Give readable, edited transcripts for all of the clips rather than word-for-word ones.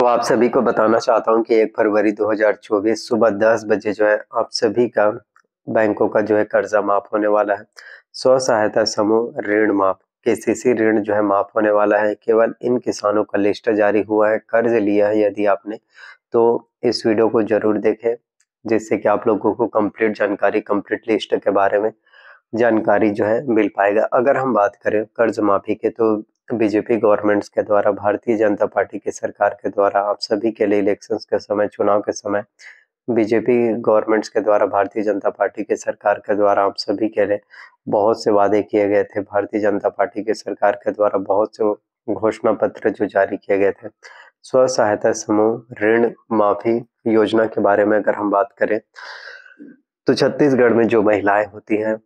तो आप सभी को बताना चाहता हूँ कि 1 फरवरी 2024 सुबह 10 बजे जो है आप सभी का बैंकों का जो है कर्जा माफ होने वाला है। स्व सहायता समूह ऋण माफ केसीसी ऋण जो है माफ होने वाला है। केवल इन किसानों का लिस्ट जारी हुआ है, कर्ज लिया है यदि आपने, तो इस वीडियो को जरूर देखें जिससे कि आप लोगों को कंप्लीट जानकारी, कंप्लीट लिस्ट के बारे में जानकारी जो है मिल पाएगा। अगर हम बात करें कर्ज माफी के, तो बीजेपी गवर्नमेंट्स के द्वारा, भारतीय जनता पार्टी की सरकार के द्वारा आप सभी के लिए इलेक्शंस के समय, चुनाव के समय बीजेपी गवर्नमेंट्स के द्वारा, भारतीय जनता पार्टी की सरकार के द्वारा आप सभी के लिए बहुत से वादे किए गए थे। भारतीय जनता पार्टी की सरकार के द्वारा बहुत से घोषणा पत्र जो जारी किए गए थे। स्व सहायता समूह ऋण माफी योजना के बारे में अगर हम बात करें, तो छत्तीसगढ़ में जो महिलाएं होती हैं,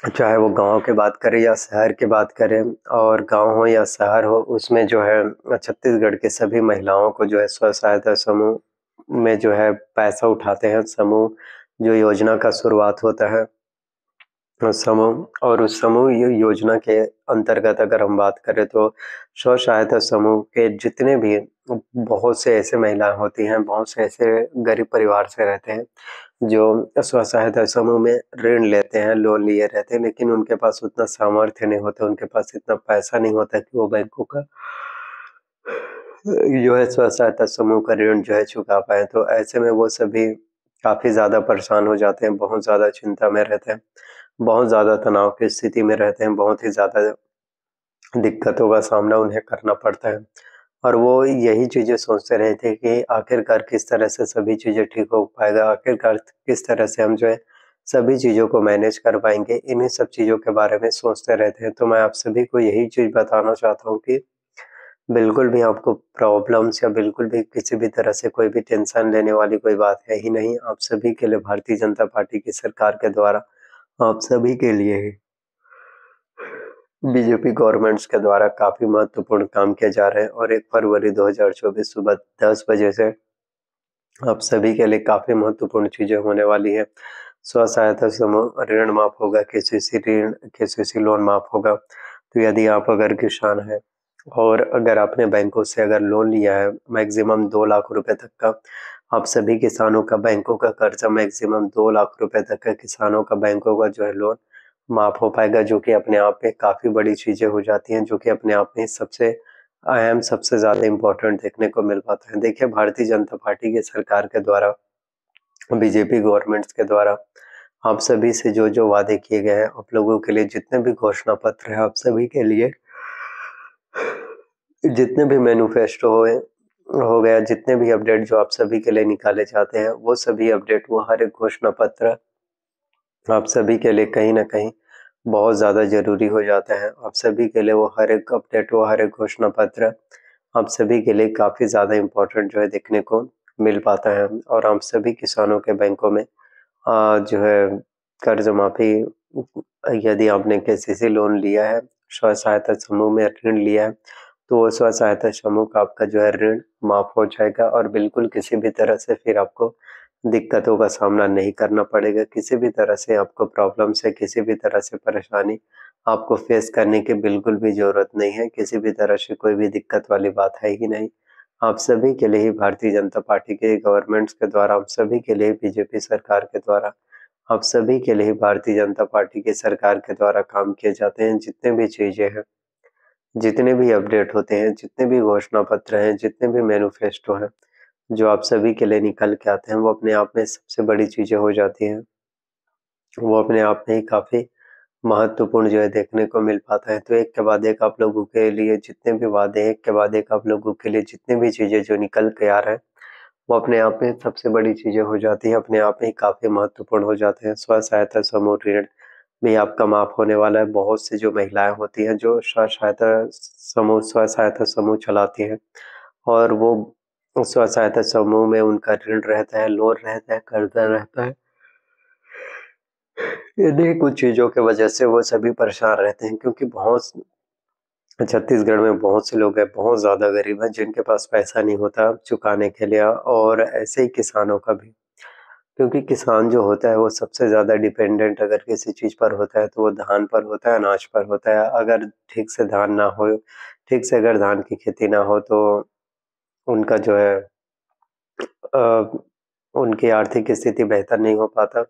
चाहे वो गांव की बात करें या शहर की बात करें, और गांव हो या शहर हो, उसमें जो है छत्तीसगढ़ के सभी महिलाओं को जो है स्व सहायता समूह में जो है पैसा उठाते हैं। समूह जो योजना का शुरुआत होता है समूह, और उस समूह योजना के अंतर्गत अगर हम बात करें, तो स्व सहायता समूह के जितने भी, बहुत से ऐसे महिलाएं होती हैं, बहुत से ऐसे गरीब परिवार से रहते हैं जो स्व सहायता समूह में ऋण लेते हैं, लोन लिए रहते हैं, लेकिन उनके पास उतना सामर्थ्य नहीं होता, उनके पास इतना पैसा नहीं होता कि वो बैंकों का जो है स्व सहायता समूह का ऋण जो है चुका पाए। तो ऐसे में वो सभी काफी ज्यादा परेशान हो जाते हैं, बहुत ज्यादा चिंता में रहते हैं, बहुत ज्यादा तनाव की स्थिति में रहते हैं, बहुत ही ज्यादा दिक्कतों का सामना उन्हें करना पड़ता है। और वो यही चीजें सोचते रहे थे कि आखिरकार किस तरह से सभी चीजें ठीक हो पाएगा, आखिरकार किस तरह से हम जो है सभी चीजों को मैनेज कर पाएंगे, इन्हीं सब चीजों के बारे में सोचते रहते हैं। तो मैं आप सभी को यही चीज बताना चाहता हूँ कि बिल्कुल भी आपको प्रॉब्लम्स या बिल्कुल भी किसी भी तरह से कोई भी टेंशन लेने वाली कोई बात है ही नहीं। आप सभी के लिए भारतीय जनता पार्टी की सरकार के द्वारा आप सभी के लिए ही बीजेपी गवर्नमेंट्स के द्वारा काफी महत्वपूर्ण काम किए जा रहे हैं। और 1 फरवरी 2024 सुबह 10 बजे से आप सभी के लिए काफी महत्वपूर्ण चीजें होने वाली है। स्व सहायता समूह ऋण माफ होगा, केसीसी ऋण, केसीसी लोन माफ होगा। तो यदि आप अगर किसान हैं और अगर आपने बैंकों से अगर लोन लिया है मैक्सिमम 2 लाख रुपए तक का, आप सभी किसानों का बैंकों का कर्जा मैक्सिमम 2 लाख रुपए तक का किसानों का बैंकों का जो है लोन माफ हो पाएगा, जो कि अपने आप में काफी बड़ी चीजें हो जाती हैं, जो कि अपने आप में सबसे अहम, सबसे ज्यादा इम्पोर्टेंट देखने को मिल पाता है। देखिए, भारतीय जनता पार्टी की सरकार के द्वारा, बीजेपी गवर्नमेंट्स के द्वारा आप सभी से जो जो वादे किए गए हैं, आप लोगों के लिए जितने भी घोषणा पत्र है, आप सभी के लिए जितने भी मैनिफेस्टो हो गया, जितने भी अपडेट जो आप सभी के लिए निकाले जाते हैं, वो सभी अपडेट, वो हर एक घोषणा पत्र आप सभी के लिए कहीं ना कहीं बहुत ज़्यादा ज़रूरी हो जाता है। आप सभी के लिए वो हर एक अपडेट, वो हर एक घोषणा पत्र आप सभी के लिए काफ़ी ज़्यादा इम्पोर्टेंट जो है देखने को मिल पाता है। और आप सभी किसानों के बैंकों में जो है कर्ज माफी, यदि आपने केसीसी लोन लिया है, स्व सहायता समूह में ऋण लिया है, तो वो स्व सहायता समूह का आपका जो है ऋण माफ हो जाएगा और बिल्कुल किसी भी तरह से फिर आपको दिक्कतों का सामना नहीं करना पड़ेगा। किसी भी तरह से आपको प्रॉब्लम से, किसी भी तरह से परेशानी आपको फेस करने की बिल्कुल भी ज़रूरत नहीं है। किसी भी तरह से कोई भी दिक्कत वाली बात है ही नहीं। आप सभी के लिए ही भारतीय जनता पार्टी के गवर्नमेंट्स के द्वारा, आप सभी के लिए बीजेपी सरकार के द्वारा, आप सभी के लिए भारतीय जनता पार्टी की सरकार के द्वारा काम किए जाते हैं। जितने भी चीज़ें हैं, जितने भी अपडेट होते हैं, जितने भी घोषणा पत्र हैं, जितने भी मैनिफेस्टो हैं, जो आप सभी के लिए निकल के आते हैं, वो अपने आप में सबसे बड़ी चीज़ें हो जाती हैं। वो अपने आप में ही काफ़ी महत्वपूर्ण जो है देखने को मिल पाता है। तो एक के बाद एक आप लोगों के लिए जितने भी वादे हैं, एक के बाद एक आप लोगों के लिए जितने भी चीज़ें जो निकल के आ रहे हैं, वो अपने आप में सबसे बड़ी चीज़ें हो जाती हैं, अपने आप में ही काफ़ी महत्वपूर्ण हो जाते हैं। स्व सहायता समूह ऋण भी आपका माफ होने वाला है। बहुत सी जो महिलाएं होती हैं जो स्व सहायता समूह चलाती हैं, और वो स्व सहायता समूह में उनका ऋण रहता है, लोन रहता है, कर्जा रहता है, इन्हीं कुछ चीज़ों की वजह से वो सभी परेशान रहते हैं, क्योंकि बहुत छत्तीसगढ़ में बहुत से लोग हैं, बहुत ज़्यादा गरीब हैं, जिनके पास पैसा नहीं होता चुकाने के लिए। और ऐसे ही किसानों का भी, क्योंकि किसान जो होता है वो सबसे ज़्यादा डिपेंडेंट अगर किसी चीज़ पर होता है, तो वो धान पर होता है, अनाज पर होता है। अगर ठीक से धान ना हो, ठीक से अगर धान की खेती ना हो, तो उनका जो है उनकी आर्थिक स्थिति बेहतर नहीं हो पाता,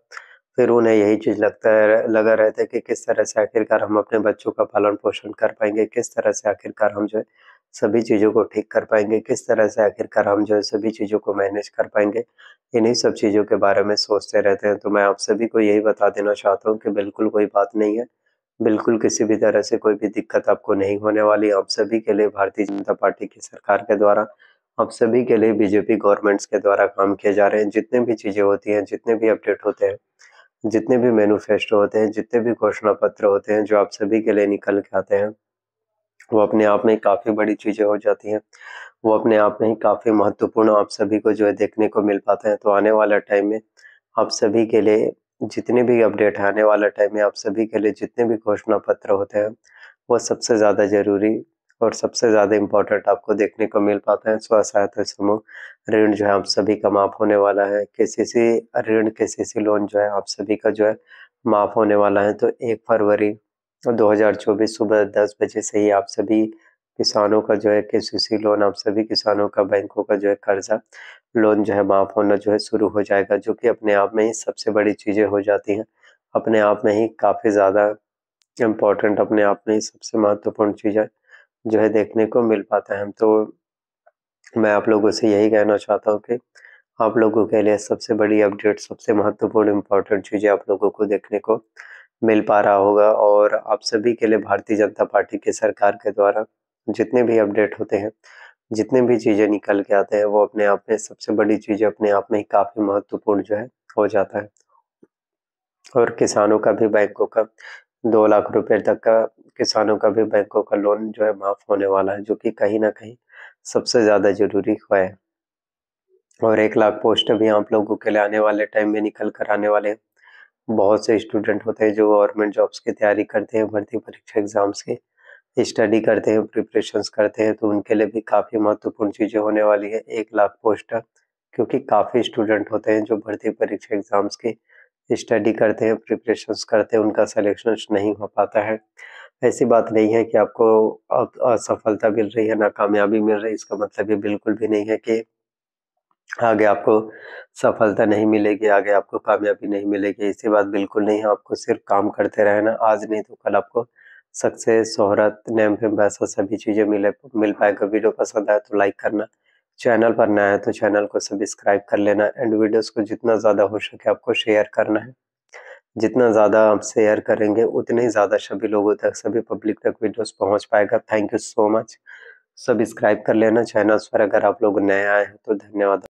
फिर उन्हें यही चीज़ लगा रहता है कि किस तरह से आखिरकार हम अपने बच्चों का पालन-पोषण कर पाएँगे, किस तरह से आखिरकार हम जो है सभी चीज़ों को ठीक कर पाएँगे, किस तरह से आखिरकार हम जो है सभी चीज़ों को मैनेज कर पाएँगे। इन्हीं सब चीज़ों के बारे में सोचते रहते हैं, तो मैं आप सभी को यही बता देना चाहता हूँ कि बिल्कुल कोई बात नहीं है, बिल्कुल किसी भी तरह से कोई भी दिक्कत आपको नहीं होने वाली। आप सभी के लिए भारतीय जनता पार्टी की सरकार के द्वारा, आप सभी के लिए बीजेपी गवर्नमेंट्स के द्वारा काम किए जा रहे हैं। जितने भी चीज़ें होती हैं, जितने भी अपडेट होते हैं, जितने भी मैनिफेस्टो होते हैं, जितने भी घोषणा पत्र होते हैं, जो आप सभी के लिए निकल के आते हैं, वो अपने आप में काफ़ी बड़ी चीज़ें हो जाती हैं। वो अपने आप में ही काफ़ी महत्वपूर्ण आप सभी को जो है देखने को मिल पाते हैं। तो आने वाला टाइम में आप सभी के लिए जितने भी अपडेट है, आने वाला टाइम में आप सभी के लिए जितने भी घोषणा पत्र होते हैं, वो सबसे ज़्यादा ज़रूरी और सबसे ज़्यादा इम्पोर्टेंट आपको देखने को मिल पाता है। स्व सहायता समूह ऋण जो है आप सभी का माफ़ होने वाला है। केसीसी ऋण, केसीसी लोन जो है आप सभी का जो है माफ़ होने वाला है। तो 1 फरवरी 2024 सुबह 10 बजे से ही आप सभी किसानों का जो है केसीसी लोन, आप सभी किसानों का बैंकों का जो है कर्जा लोन जो है माफ़ होना जो है शुरू हो जाएगा, जो कि अपने आप में ही सबसे बड़ी चीज़ें हो जाती हैं। अपने आप में ही काफ़ी ज़्यादा इम्पोर्टेंट, अपने आप में ही सबसे महत्वपूर्ण चीज़ें जो है देखने को मिल पाता है। तो मैं आप लोगों से यही कहना चाहता हूँ कि आप लोगों के लिए सबसे बड़ी अपडेट, सबसे महत्वपूर्ण इम्पोर्टेंट चीज़ें आप लोगों को देखने को मिल पा रहा होगा, और आप सभी के लिए भारतीय जनता पार्टी की सरकार के द्वारा जितने भी अपडेट होते हैं, जितनी भी चीज़ें निकल के आते हैं, वो अपने आप में सबसे बड़ी चीज़ें अपने आप में ही काफ़ी महत्वपूर्ण जो है हो जाता है। और किसानों का भी बैंकों का 2 लाख रुपए तक का किसानों का भी बैंकों का लोन जो है माफ़ होने वाला है, जो कि कहीं न कहीं सबसे ज़्यादा ज़रूरी है। और 1 लाख पोस्ट भी आप लोगों के लिए आने वाले टाइम में निकल कर आने वाले हैं। बहुत से स्टूडेंट होते हैं जो गवर्नमेंट जॉब्स की तैयारी करते हैं, भर्ती परीक्षा एग्ज़ाम्स की स्टडी करते हैं, प्रिपरेशंस करते हैं, तो उनके लिए भी काफ़ी महत्वपूर्ण चीज़ें होने वाली है 1 लाख पोस्ट, क्योंकि काफ़ी स्टूडेंट होते हैं जो भर्ती परीक्षा एग्ज़ाम्स की स्टडी करते हैं, प्रिपरेशंस करते हैं, उनका सिलेक्शंस नहीं हो पाता है। ऐसी बात नहीं है कि आपको असफलता मिल रही है, नाकामयाबी मिल रही है, इसका मतलब ये बिल्कुल भी नहीं है कि आगे आपको सफलता नहीं मिलेगी, आगे आपको कामयाबी नहीं मिलेगी, ऐसी बात बिल्कुल नहीं है। आपको सिर्फ काम करते रहना, आज नहीं तो कल आपको सक्सेस, शोहरत, नेम फेम, पैसा सभी चीज़ें मिल पाएगा। वीडियो पसंद आए तो लाइक करना, चैनल पर नया है तो चैनल को सब्सक्राइब कर लेना, एंड वीडियोस को जितना ज़्यादा हो सके आपको शेयर करना है। जितना ज़्यादा आप शेयर करेंगे उतने ही ज़्यादा सभी लोगों तक, सभी पब्लिक तक वीडियोस पहुँच पाएगा। Thank you so much. Subscribe कर लेना चैनल्स पर, अगर आप लोग नए आए हैं तो धन्यवाद।